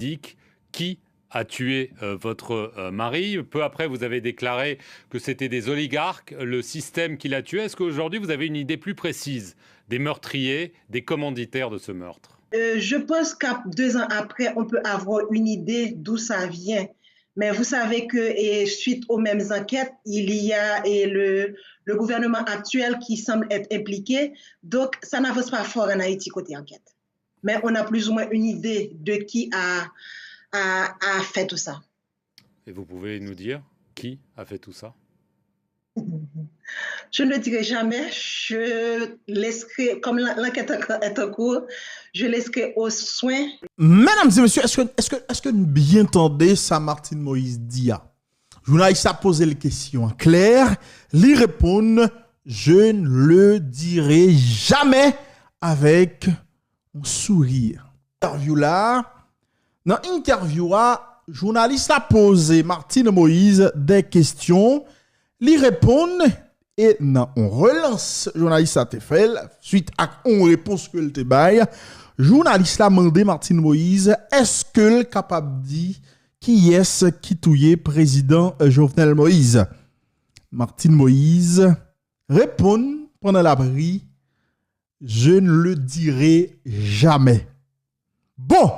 Dick, qui a tué votre mari. Peu après, vous avez déclaré que c'était des oligarques, le système qui l'a tué. Est-ce qu'aujourd'hui, vous avez une idée plus précise des meurtriers, des commanditaires de ce meurtre? Je pense qu'à 2 ans après, on peut avoir une idée d'où ça vient. Mais vous savez que suite aux mêmes enquêtes, il y a le gouvernement actuel qui semble être impliqué. Donc, ça n'avance pas fort en Haïti côté enquête. Mais on a plus ou moins une idée de qui a fait tout ça. Et vous pouvez nous dire qui a fait tout ça? Je ne le dirai jamais. Je laisserai, comme l'enquête est en cours, je laisserai aux soins. Mesdames et messieurs, est-ce que nous bien entendez ça, Martine Moïse Dia? Journaliste a posé la question en clair, lui répond, je ne le dirai jamais avec un sourire. Interview là, dans l'interview là, journaliste a posé Martine Moïse des questions, lui répond et non, on relance journaliste a fait suite à une réponse que le te baille. Journaliste a demandé Martine Moïse, est-ce que est capable de dire qui est-ce qui touye président Jovenel Moïse? Martine Moïse répond pendant la brie, je ne le dirai jamais. Bon,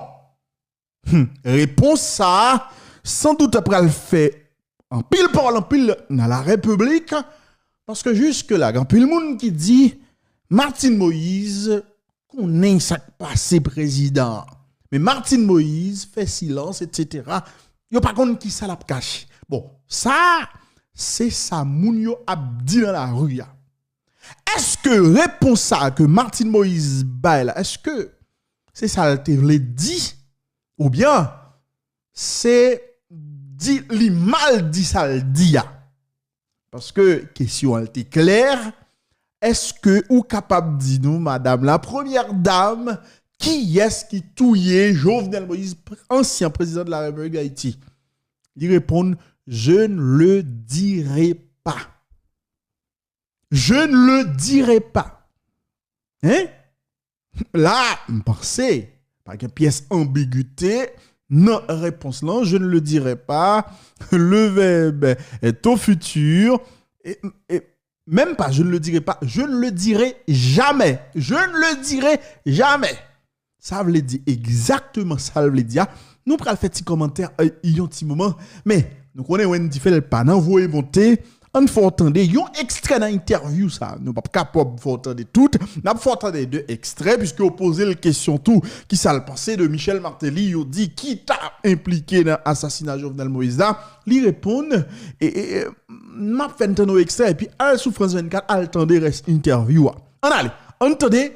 réponse ça, sans doute après le fait en pile parole en pile dans la République, parce que jusque là, il y a pile monde qui dit Martine Moïse qu'on est ça passé président. Mais Martine Moïse fait silence, etc. Yo pas contre qui ça l'a caché. Bon, ça, c'est ça moun yo a dit dans la rue. Est-ce que réponse ça que Martine Moïse bail, est-ce que c'est ça te vle dit ou bien c'est dit li mal dit ça le dit? Parce que question elle était claire. Est-ce que ou capable de dire nous, madame la première dame, qui est-ce qui touillait Jovenel Moïse, ancien président de la République d'Haïti? Il répond, je ne le dirai pas. Je ne le dirai pas. Hein? Là, je pense, par une pièce ambiguïté, non, réponse là, je ne le dirai pas. Le verbe est au futur. Et même pas, je ne le dirai pas, je ne le dirai jamais. Je ne le dirai jamais. Ça veut dire exactement ça veut dire. Nous prenons faire petit commentaire il y a un petit moment, mais nous connaissons Wendy fait le pas, vous voyez monter. On faut entendre un extrait dans l'interview ça. Nous pas capable de entendre tout. Nous faut entendre deux extraits puisque vous posez la question tout qui ça le pensé de Michel Martelly, il dit qui t'a impliqué dans l'assassinat de Jovenel Moïse là, lui répond et m'a fait entendre extrait et puis à sous France 24 attendez reste interview. On allez, entendez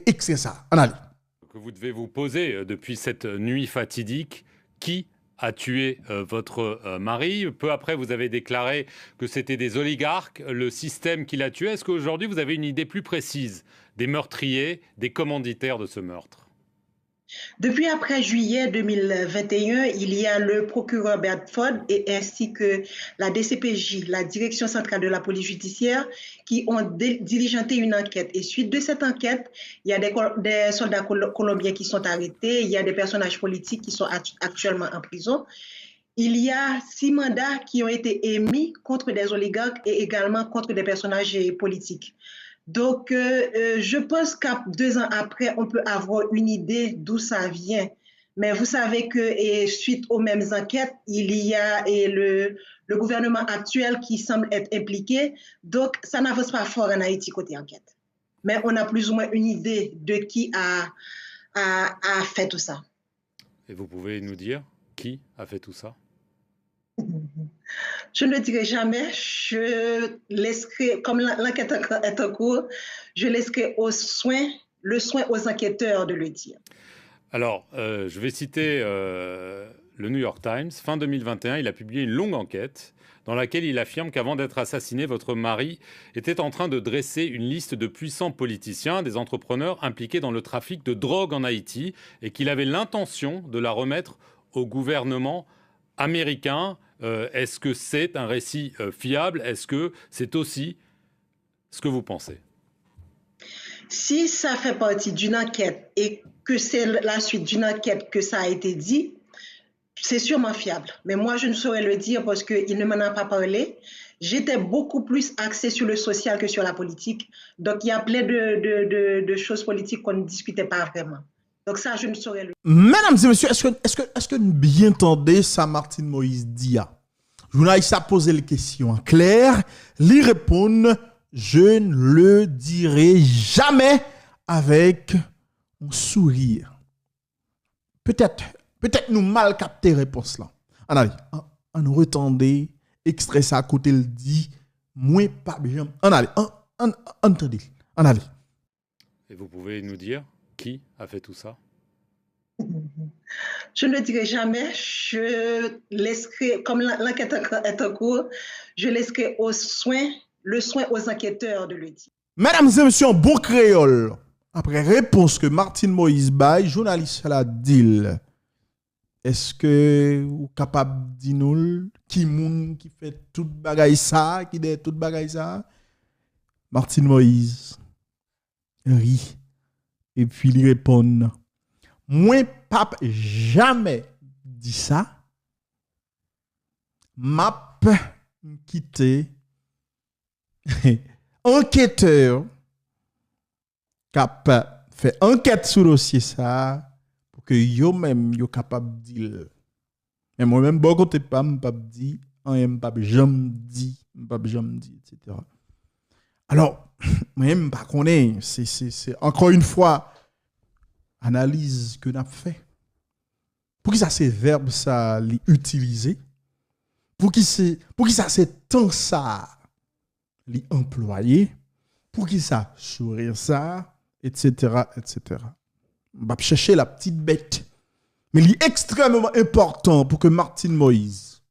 extrait ça. On allez. Que vous devez vous poser depuis cette nuit fatidique, qui a tué votre mari. Peu après, vous avez déclaré que c'était des oligarques, le système qui l'a tué. Est-ce qu'aujourd'hui, vous avez une idée plus précise des meurtriers, des commanditaires de ce meurtre? Depuis après juillet 2021, il y a le procureur Bedford et ainsi que la DCPJ, la Direction centrale de la police judiciaire, qui ont diligenté une enquête. Et suite de cette enquête, il y a des soldats colombiens qui sont arrêtés, il y a des personnages politiques qui sont actuellement en prison. Il y a 6 mandats qui ont été émis contre des oligarques et également contre des personnages politiques. Donc, je pense qu'à 2 ans après, on peut avoir une idée d'où ça vient. Mais vous savez que suite aux mêmes enquêtes, il y a le gouvernement actuel qui semble être impliqué. Donc, ça n'avance pas fort en Haïti côté enquête. Mais on a plus ou moins une idée de qui a fait tout ça. Et vous pouvez nous dire qui a fait tout ça? Je ne le dirai jamais. Je laisserai, comme l'enquête est en cours, je laisserai le soin aux enquêteurs de le dire. Alors, je vais citer le New York Times. Fin 2021, il a publié une longue enquête dans laquelle il affirme qu'avant d'être assassiné, votre mari était en train de dresser une liste de puissants politiciens, des entrepreneurs impliqués dans le trafic de drogue en Haïti, et qu'il avait l'intention de la remettre au gouvernement américain. Est-ce que c'est un récit fiable? Est-ce que c'est aussi ce que vous pensez? Si ça fait partie d'une enquête et que c'est la suite d'une enquête que ça a été dit, c'est sûrement fiable. Mais moi, je ne saurais le dire parce qu'il ne m'en a pas parlé. J'étais beaucoup plus axée sur le social que sur la politique. Donc, il y a plein de choses politiques qu'on ne discutait pas vraiment. Donc, ça, je ne saurais le dire. Mesdames et messieurs, est-ce que nous bien entendez ça, Martine Moïse Dia? Journaliste a posé les questions en clair. Lui répond, je ne le dirai jamais avec un sourire. Peut-être nous mal capté réponse là. En allez, on retendez, extrait ça à côté le dit, moi pas bien. En allez, entendez, en allez. Et vous pouvez nous dire qui a fait tout ça? Je ne le dirai jamais. Je laisserai, comme l'enquête est en cours, je laisserai le soin aux enquêteurs de le dire. Mesdames et messieurs, en bon créole, après réponse que Martine Moïse baille, journaliste la dit, est-ce que vous êtes capable de dire nous qui moun qui fait tout bagaille ça, qui fait tout bagaille ça? Martine Moïse rit et puis il répond, moi pape jamais dit ça. M'a quitté enquêteur cap fait enquête sur le dossier ça pour que yo même yo capable de dire. Mais moi même bon côté pas dit en pas jamais dit etc. Alors moi même pas connais c'est encore une fois analyse que n'a fait. Pour qui ça c'est verbe ça l'utiliser? Pour qui ça c'est temps ça li employé? Pour qui ça sourire ça, etc., etc. On va chercher la petite bête. Mais il est extrêmement important pour que Martine Moïse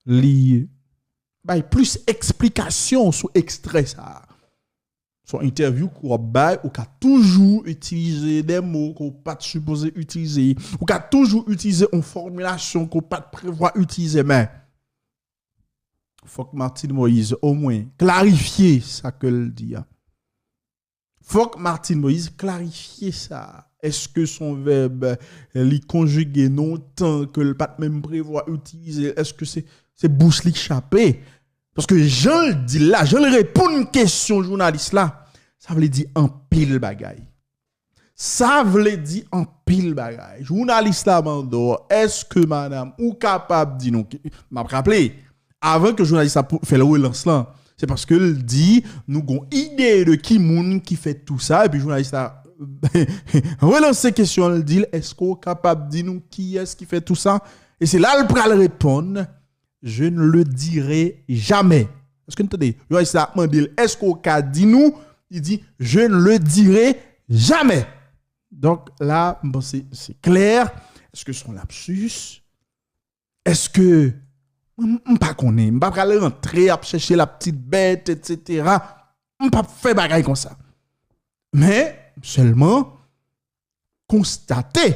lit plus explication sur extrait ça. Son interview qu'on a toujours utilisé des mots qu'on pas supposé utiliser, ou qu'a toujours utilisé une formulation qu'on pas prévoir utiliser, mais faut que Martine Moïse au moins clarifie ça que le dit. Faut que Martine Moïse clarifie ça. Est-ce que son verbe est conjugué non tant que le pas même prévoir utiliser? Est-ce que c'est bouche li échappé? Parce que Jean le dit là, je le réponds à une question journaliste là, ça veut dire en pile bagaille. Ça veut dire en pile bagaille. Journaliste là, est-ce que madame ou capable de dire non? M'a rappelé, avant que journaliste a fait le relance là, c'est parce que il dit nous avons idée de qui moun qui fait tout ça et puis journaliste a relancé question, il dit est-ce qu'on est capable de dire nous qui est-ce qui fait tout ça? Et c'est là le pral répondre je ne le dirai jamais. Est-ce que vous entendez? Journaliste a demandé est-ce qu'on a dit nous? Il dit je ne le dirai jamais. Donc là bon, c'est clair. Est-ce que son lapsus? Est-ce que on pas connaît, on pas aller rentrer à chercher la petite bête etc. On pas faire bagaille comme ça. Mais seulement constater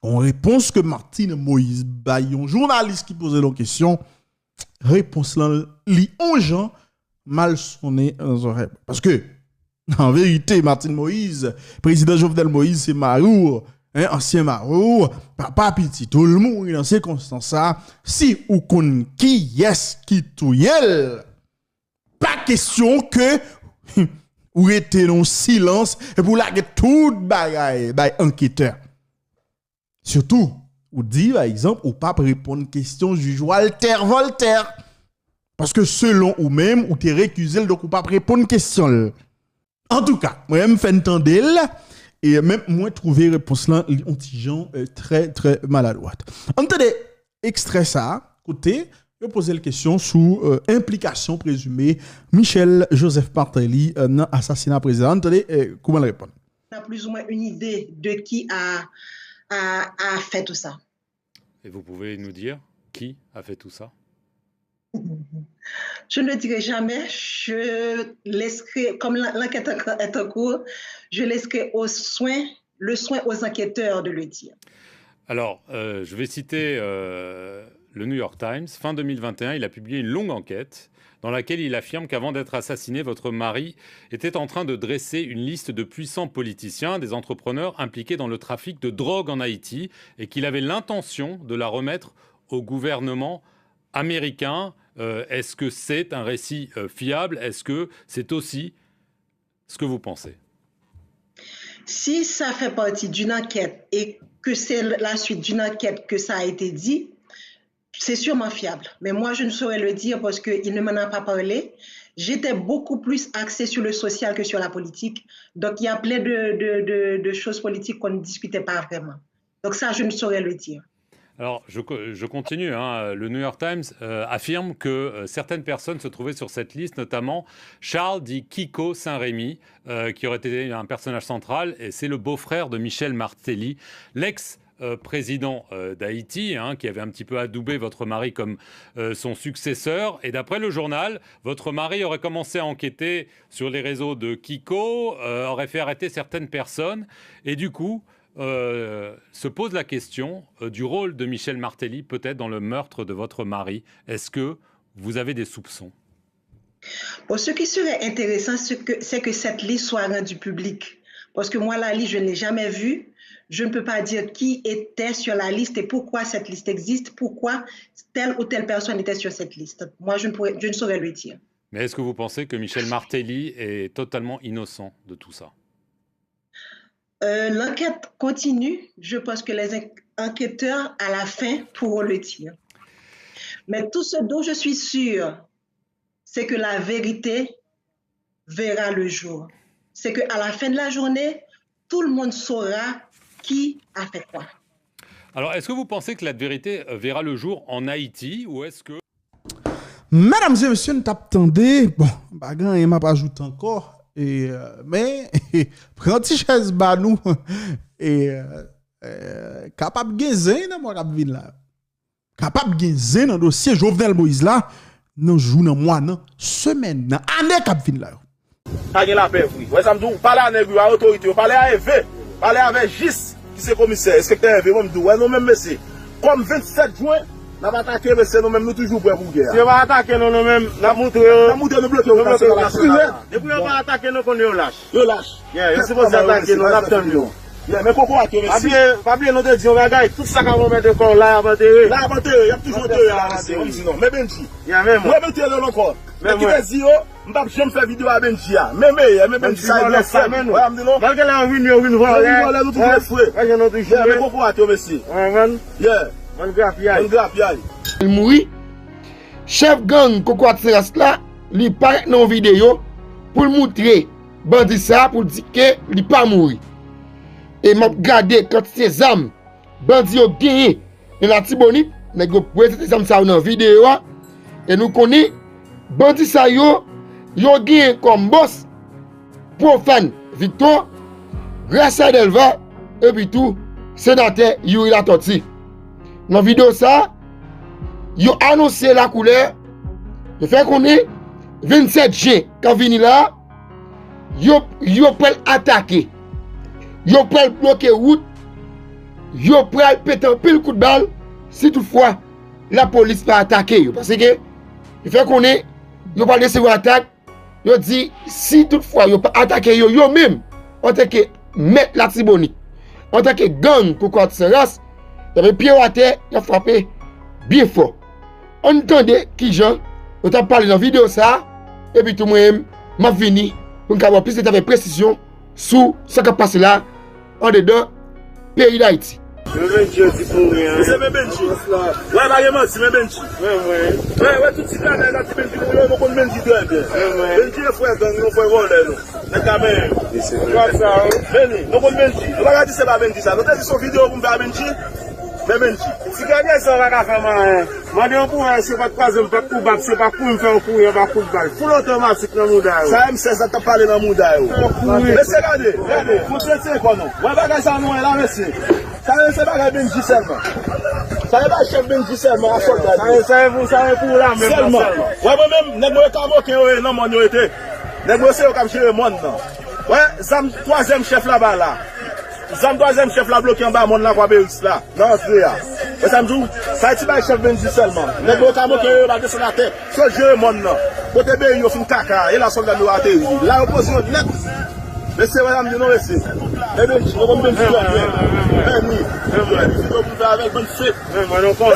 en réponse que Martine Moïse Bayon, journaliste qui posait la question, réponse là li on gens mal sonné dans les oreilles. Parce que en vérité Martine Moïse, président Jovenel Moïse c'est Marou, ancien Marou, papa petit, tout le monde dans ces circonstances ça, si ou kon qui est qui touyel, pas question que ou était dans silence et pour la toute bagaille enquêteur. Surtout, ou dit par exemple, ou pas répondre question juge Walter Voltaire. Parce que selon ou même, ou t'es récusé, donc ou pas répondre question. En tout cas, moi-même fait entendre et même moi trouver réponse là un petit gens très très maladroite. Entendez, extrait ça, côté, je poser la question sous implication présumée Michel Joseph Martelly dans assassinat président. Entendez, comment répondre? On a plus ou moins une idée de qui a fait tout ça. Et vous pouvez nous dire qui a fait tout ça? Je ne le dirai jamais. Je laisserai, comme l'enquête est en cours, je laisserai le soin aux enquêteurs de le dire. Alors, je vais citer le New York Times, fin 2021, il a publié une longue enquête dans laquelle il affirme qu'avant d'être assassiné, votre mari était en train de dresser une liste de puissants politiciens, des entrepreneurs impliqués dans le trafic de drogue en Haïti, et qu'il avait l'intention de la remettre au gouvernement américain. Est-ce que c'est un récit fiable? Est-ce que c'est aussi ce que vous pensez? Si ça fait partie d'une enquête et que c'est la suite d'une enquête que ça a été dit, c'est sûrement fiable. Mais moi, je ne saurais le dire parce qu'il ne m'en a pas parlé. J'étais beaucoup plus axée sur le social que sur la politique. Donc, il y a plein de choses politiques qu'on ne discutait pas vraiment. Donc ça, je ne saurais le dire. Alors, je continue. Le New York Times affirme que certaines personnes se trouvaient sur cette liste, notamment Charles dit Kiko Saint-Rémy, qui aurait été un personnage central, et c'est le beau-frère de Michel Martelly, l'ex-président d'Haïti, qui avait un petit peu adoubé votre mari comme son successeur. Et d'après le journal, votre mari aurait commencé à enquêter sur les réseaux de Kiko, aurait fait arrêter certaines personnes, et du coup... se pose la question du rôle de Michel Martelly peut-être dans le meurtre de votre mari. Est-ce que vous avez des soupçons? Bon, ce qui serait intéressant, c'est que cette liste soit rendue publique. Parce que moi, la liste, je ne l'ai jamais vue. Je ne peux pas dire qui était sur la liste et pourquoi cette liste existe, pourquoi telle ou telle personne était sur cette liste. Moi, je ne saurais le dire. Mais est-ce que vous pensez que Michel Martelly est totalement innocent de tout ça? L'enquête continue. Je pense que les enquêteurs, à la fin, pourront le dire. Mais tout ce dont je suis sûre, c'est que la vérité verra le jour. C'est qu'à la fin de la journée, tout le monde saura qui a fait quoi. Alors, est-ce que vous pensez que la vérité verra le jour en Haïti ou est-ce que... Mesdames et messieurs, nous t'attendez. Bon, bagan, il m'a pas ajouté encore. Mais prends ti chaise ba nous et capable gagner dans moi cap vinn là capable gagner dans dossier Jovenel Moïse là non jour dans mois non semaine dans année cap vinn là ta gen la paix oui ouais ça me dit parler à nèg à autorité parler à EV parler avec Gis qui c'est commissaire inspecteur EV moi me dit ouais non même monsieur comme 27 juin n'a pas attaqué mais c'est nous même nous toujours prêts pour guerre si on va attaquer nous même la montre nous bloquer depuis on va attaquer nous qu'on lâche yeah c'est pour attaquer nous l'attendre mais pourquoi tu pas bien nous te dit on va gagner tout ça qu'on va mettre de corps là avant terre il y a toujours terre là sinon mais Benji même moi mettre là encore mais qui dit yo m'pas jamais faire vidéo à Benji même Benji ça laisse ça même ouais me dit non malgré la win voir nous tout les frères mais pourquoi tu monsieur yeah il mourit. Chef gang Coco Atseras là, il paraît dans vidéo pour montrer bandit ça pour dire que il pas mourir. Et m'a regardé quand ces âmes bandit ont gagné dans la Tibonite, nèg yo prêté ces âmes ça dans vidéo et nous connaît bandit ça yo gagné comme boss profane Victor Grâce Delva et puis tout sénateur Yuri Latorti. Dans la vidéo ça, ils ont annoncé la couleur. Le fait qu'on est 27 juin, quand vini là, ils ont attaquer. Ils ont bloquer route. Ils ont péter un pile coup de balle si toutefois la police pas attaquer. Parce que le fait qu'on est, ils ont pas laissé attaque. Ils ont dit si toutefois ils pas attaqué yo même en tant que mettre la Tibonite, en tant que gang Coco Atseras. Il y avait pied à terre, il a frappé bien fort. On entendait qui Jean, on t'a parlé dans la vidéo ça, et puis tout le monde m'a venu pour avoir plus de précision sur ce qui a passé là, en dedans, pays d'Haïti. C'est Benji. Ouais, bah, c'est Benji. Ouais, tout de suite, là, c'est Benji. On connaît Benji très bien. Benji est frère, on fait rôle, c'est quand même. C'est ça, on connaît Benji. On va dire c'est pas Benji, ça. On a dit son vidéo pour me faire Benji. Mais Benji, si quelqu'un ça va faire moi dis pour c'est pas troisième pas coup bac c'est pas pour me faire courir pas coup de balle full automatique dans Moudaï ça M16 ça t'a parlé dans Moudaï mais c'est regardez pour traiter quoi non ouais bagage ça non là monsieur ça c'est pas Benji seulement ça est pas chef Benji seulement à soldat ça est pour là même seulement ouais moi même nèg moi ka moquer non mon été nèg moi c'est comme chez monde non ouais zam troisième chef là-bas là Zam troisième chef la bloqué en bas, mon la quoi là. Non, c'est là. Et ça me dit, ça a été par le chef Benji seulement. Les gars, quand ils ont descendu la tête, ce jeu, mon nom. Côté B, ils ont fait caca, et la soldat nous a atterri. La opposition nette. Mais c'est madame de non, c'est. Mais Benji, on va Benji, avec bonne fête. Mais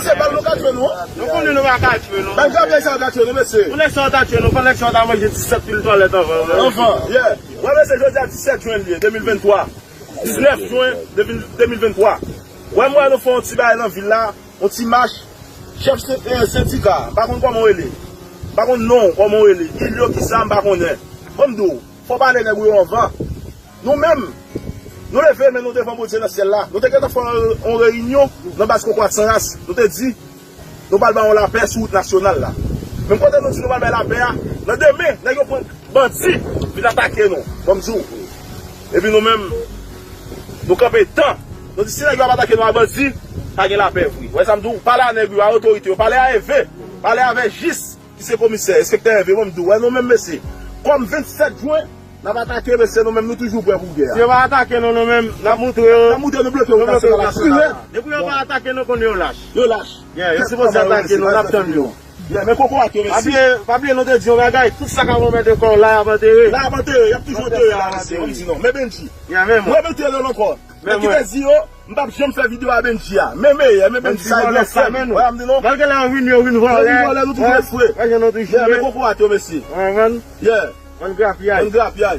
c'est pas le cas de nous. Nous connaissons nos vacances, nous. Ben, j'ai bien ça d'attendre, monsieur. On est sur d'attendre, nous connaissons à manger 17 000 toilettes Enfin, yeah. Ouais, mais c'est jeudi à 17 juin 2023. 19 juin 2023. Ouais, moi, nous faisons un petit bail dans la ville là, un petit match. Chef syndicat, par contre, comment il est? Par contre, non, comment il est? Il y a qui ça, par contre, comme nous, faut pas aller négocier en vent. Nous-mêmes, nous les faits, mais nous devons bouger dans celle-là. Nous devons faire une réunion dans le Basque Croissance. Nous te dit, nous parlons la paix sur route nationale là. Même quand nous disons nous parlons la paix, nous demain, nous avons bandits qui attaquer nous, comme nous. Et puis nous-mêmes, nous campons tant. Nous disons, si nous avons attaqué nous à bandits, pas la paix. Oui, ça me dit, parler à nous, à l'autorité, parler à EV, parler avec GIS, qui c'est commissaire, inspecteur EV, comme nous, nous-mêmes, messieurs. Comme 27 juin, nous avons attaqué, messieurs, nous-mêmes, nous toujours prêts pour guerre. Si on va attaquer nous-mêmes, nous montrons. Nous montrons, nous bloquons, nous bloquons la prière. Depuis on va attaquer nous, qu'on est lâche. Nous lâche. C'est pour ça attaquer nous, nous attendons. Mais pourquoi attaquer, messieurs? Pas bien, nous te disons, regarde, tout ça qu'on va mettre encore là, avant de. Là, avant de, il y a toujours deux là, messieurs. On dit non. Mais Benji. Il y a même. Moi, mettez le encore. Mais qui te dit, je ne vais jamais faire vidéo à Benji. Mais Benji, ça est ça. Ouais, me dit non. Malgré la une voix. Nous toujours les fouets. Mais pourquoi attaquer, messieurs? Yeah. On grappe, On grappe, yeah.